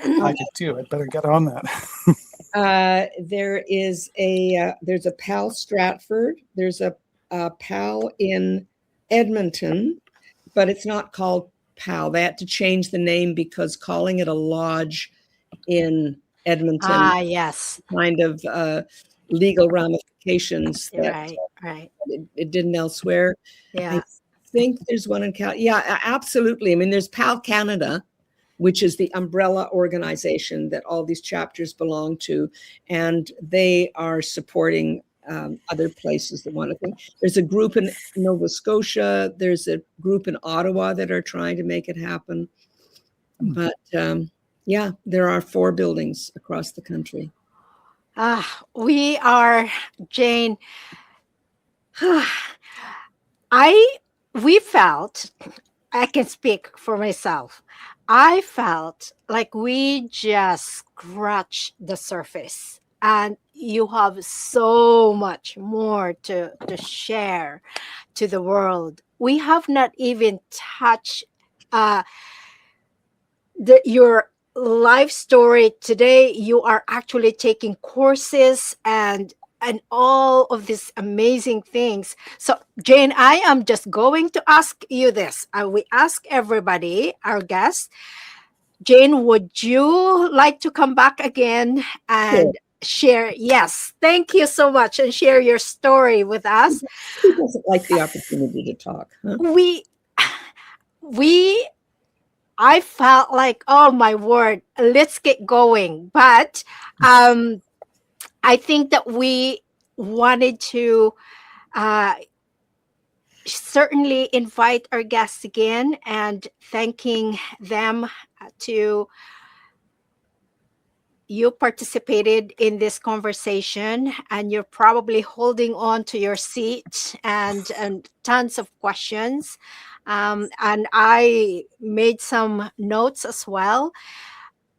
I did too. I'd better get on that. There's a PAL Stratford. There's a PAL in Edmonton, but it's not called PAL. They had to change the name because calling it a lodge in Edmonton, kind of legal ramifications. Right. It didn't elsewhere. Yeah. I think there's one in Cal. Yeah, absolutely. I mean, there's PAL Canada, which is the umbrella organization that all these chapters belong to, and they are supporting other places that want to think. There's a group in Nova Scotia. There's a group in Ottawa that are trying to make it happen. But there are 4 buildings across the country. We are, Jane. We felt, I can speak for myself, I felt like we just scratched the surface, and you have so much more to share to the world. We have not even touched your life story today. You are actually taking courses and all of these amazing things. So Jane, I am just going to ask you this. We ask everybody, our guests. Jane, would you like to come back again and share? Yes, thank you so much, and share your story with us. Who doesn't like the opportunity to talk? Huh? I felt like, oh my word, let's get going. But I think that we wanted to certainly invite our guests again, and thanking them to you participated in this conversation, and you're probably holding on to your seat and tons of questions. And I made some notes as well.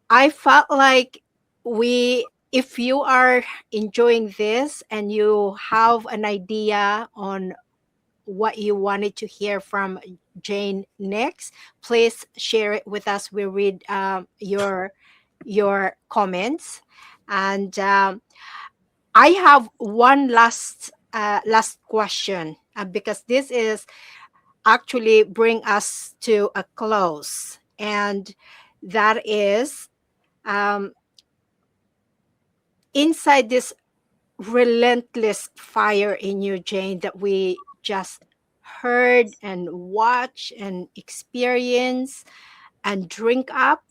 I felt like we if you are enjoying this and you have an idea on what you wanted to hear from Jane next, please share it with us. We read your comments, and I have one last question, because this is actually bring us to a close, and that is, um, inside this relentless fire in you, Jane, that we just heard and watch and experience and drink up.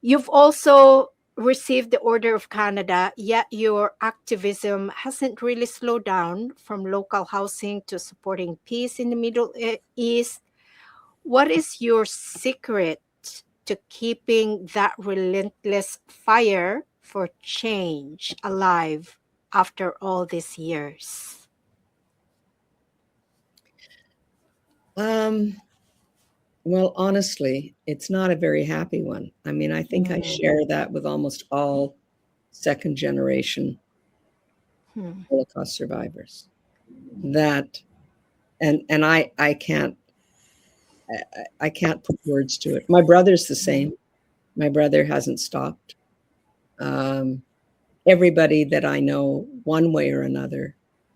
You've also received the Order of Canada, yet your activism hasn't really slowed down, from local housing to supporting peace in the Middle East. What is your secret to keeping that relentless fire for change alive after all these years? Well, honestly, it's not a very happy one. I mean, I think I share that with almost all second generation Holocaust survivors. That, and I can't put words to it. My brother's the same. My brother hasn't stopped. Everybody that I know, one way or another.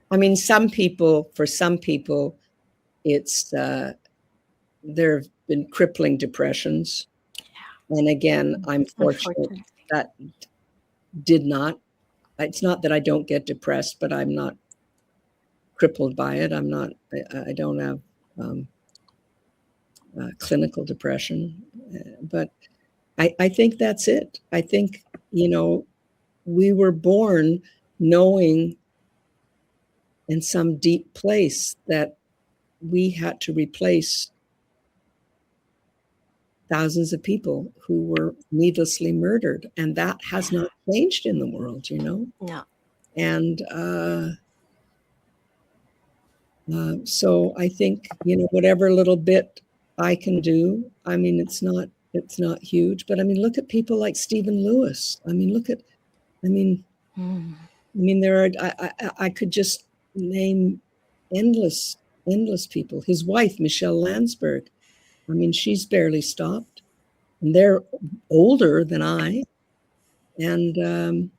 I mean, for some people, it's there have been crippling depressions. And again, I'm fortunate that did not. It's not that I don't get depressed, but I'm not crippled by it. I don't have clinical depression. But I think that's it. I think, we were born knowing in some deep place that we had to replace thousands of people who were needlessly murdered. And that has not changed in the world, No. And so I think, whatever little bit I can do, I mean, it's not huge, but I mean, look at people like Stephen Lewis. I mean, there are, I could just name endless people. His wife, Michelle Landsberg, I mean, she's barely stopped. And they're older than I. And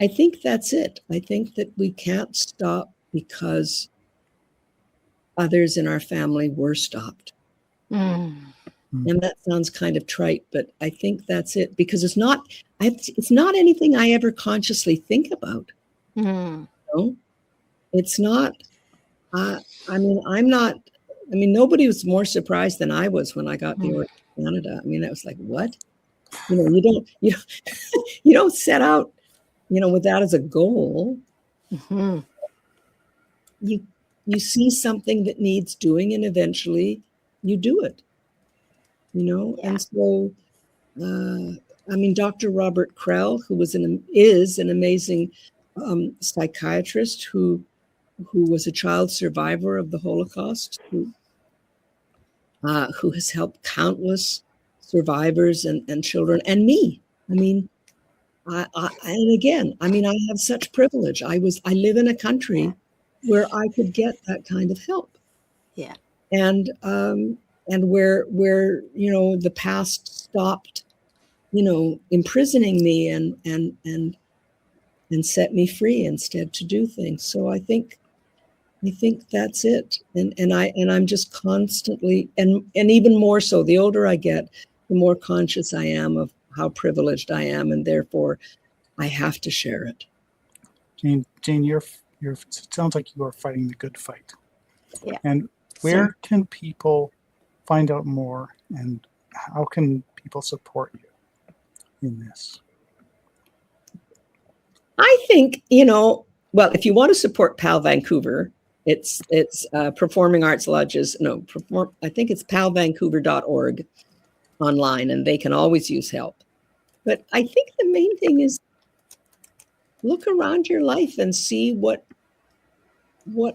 I think that's it. I think that we can't stop because others in our family were stopped. And that sounds kind of trite, but I think that's it, because it's not anything I ever consciously think about. It's not, nobody was more surprised than I was when I got the Order of Canada. I mean, that was like, what? You don't set out, with that as a goal. You see something that needs doing, and eventually you do it. And so, Dr. Robert Krell, who is an amazing psychiatrist who was a child survivor of the Holocaust, who has helped countless survivors and children, and me. I mean, and again, I have such privilege. I live in a country where I could get that kind of help. Yeah. And where the past stopped, imprisoning me and set me free instead to do things. So I think that's it. And I'm just constantly, and even more so, the older I get, the more conscious I am of how privileged I am, and therefore I have to share it. Jane, it sounds like you are fighting the good fight. Yeah. And where can people find out more, and how can people support you in this? I think, well, if you want to support PAL Vancouver, it's Performing Arts Lodges. I think it's palvancouver.org online, and they can always use help. But I think the main thing is look around your life and see what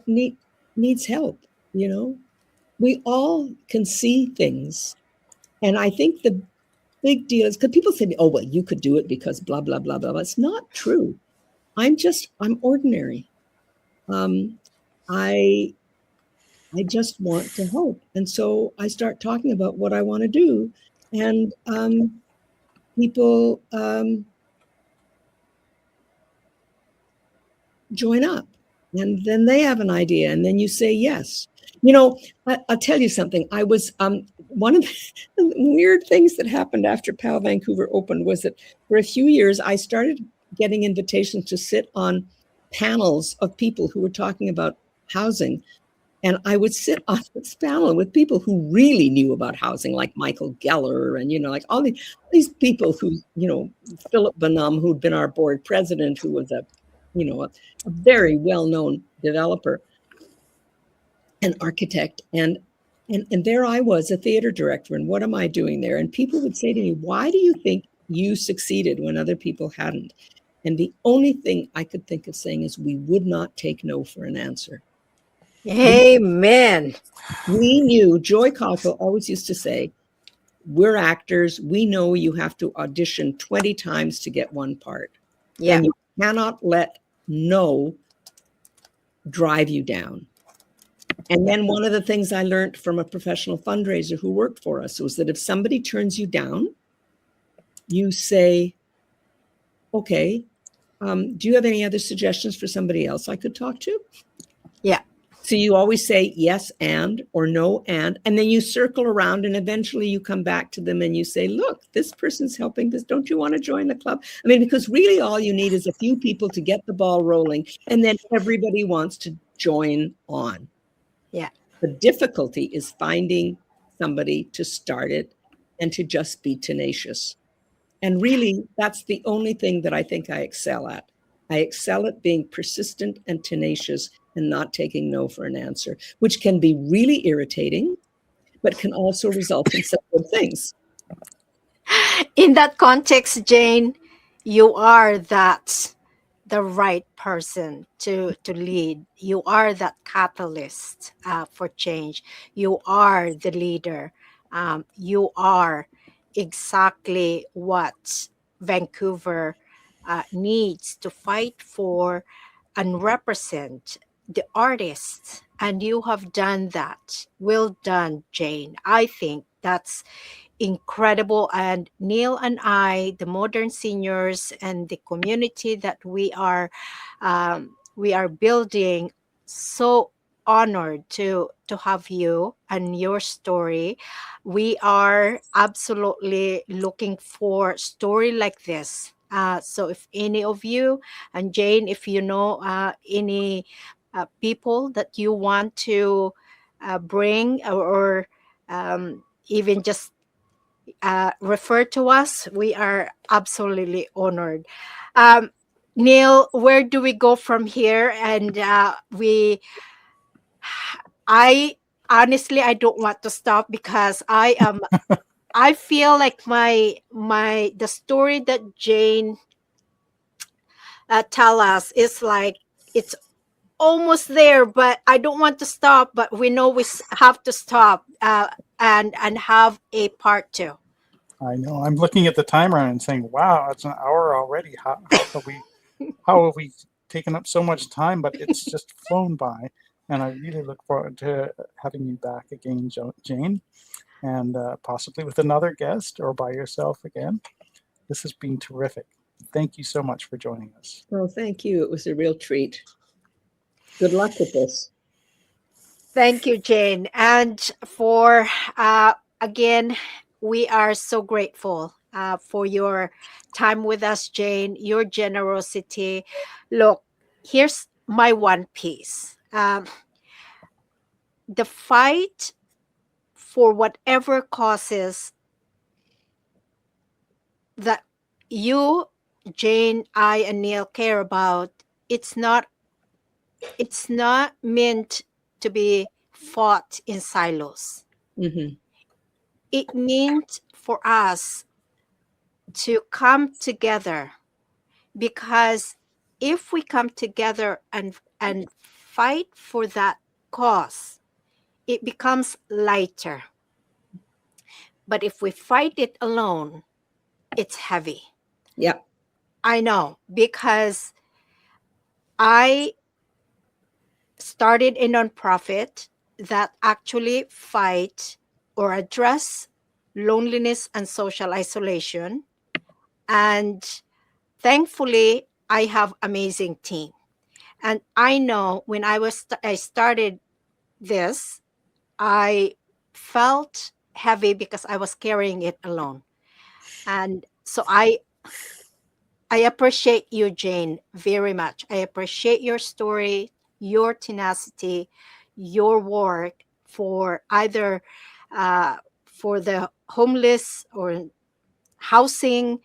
needs help. We all can see things, and I think the big deal is because people say, oh, well, you could do it because blah, blah, blah, blah, blah. It's not true. I'm ordinary. I just want to help. And so I start talking about what I want to do. And people join up. And then they have an idea. And then you say yes. I'll tell you something. I was one of the weird things that happened after PAL Vancouver opened was that for a few years, I started getting invitations to sit on panels of people who were talking about housing. And I would sit on this panel with people who really knew about housing, like Michael Geller and, like all these people who, Philip Bonham, who'd been our board president, who was a very well-known developer and architect. And there I was, a theater director. And what am I doing there? And people would say to me, why do you think you succeeded when other people hadn't? And the only thing I could think of saying is we would not take no for an answer. Amen. We knew, Joy Cockrell always used to say, we're actors. We know you have to audition 20 times to get one part. Yeah. And you cannot let no drive you down. And then one of the things I learned from a professional fundraiser who worked for us was that if somebody turns you down, you say, okay, do you have any other suggestions for somebody else I could talk to? Yeah. So you always say yes and or no and then you circle around and eventually you come back to them and you say, look, this person's helping this. Don't you want to join the club? I mean, because really all you need is a few people to get the ball rolling and then everybody wants to join on. Yeah. The difficulty is finding somebody to start it and to just be tenacious. And really, that's the only thing that I think I excel at. I excel at being persistent and tenacious and not taking no for an answer, which can be really irritating, but can also result in some good things. In that context, Jane, you are the right person to lead. You are that catalyst for change. You are the leader. You are exactly what Vancouver needs to fight for and represent the artists. And you have done that. Well done, Jane. I think that's incredible. And Neil and I, the modern seniors and the community that we are building, so honored to have you and your story. We are absolutely looking for story like this. So if any of you, and Jane, if you know any people that you want to bring or even just refer to us, we are absolutely honored. Um, Neil, where do we go from here? And I honestly, I don't want to stop because I feel like the story that Jane tell us is like it's almost there, but I don't want to stop. But we know have to stop and have a part two. I know. I'm looking at the timer and saying, "Wow, it's an hour already. How have we taken up so much time?" But it's just flown by, and I really look forward to having you back again, Jane, and possibly with another guest or by yourself again. This has been terrific. Thank you so much for joining us. Well, thank you. It was a real treat. Good luck with this. Thank you, Jane. And for, again, we are so grateful for your time with us, Jane, your generosity. Look, here's my one piece. The fight for whatever causes that you, Jane, I, and Neil care about, it's not meant to be fought in silos. Mm-hmm. It means for us to come together, because if we come together and fight for that cause, it becomes lighter. But if we fight it alone, it's heavy. Yeah. I know, because I started a nonprofit that actually fight or address loneliness and social isolation. And thankfully, I have amazing team. And I know when I started this, I felt heavy because I was carrying it alone. And so I appreciate you, Jane, very much. I appreciate your story, your tenacity, your work for either for the homeless or housing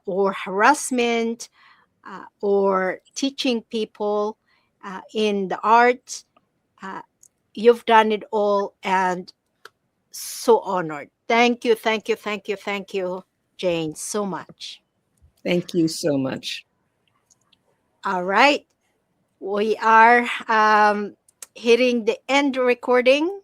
or harassment or teaching people in the arts. Uh, you've done it all, and so honored. Thank you, thank you, thank you, thank you, Jane, so much. Thank you so much. All right. We are hitting the end recording.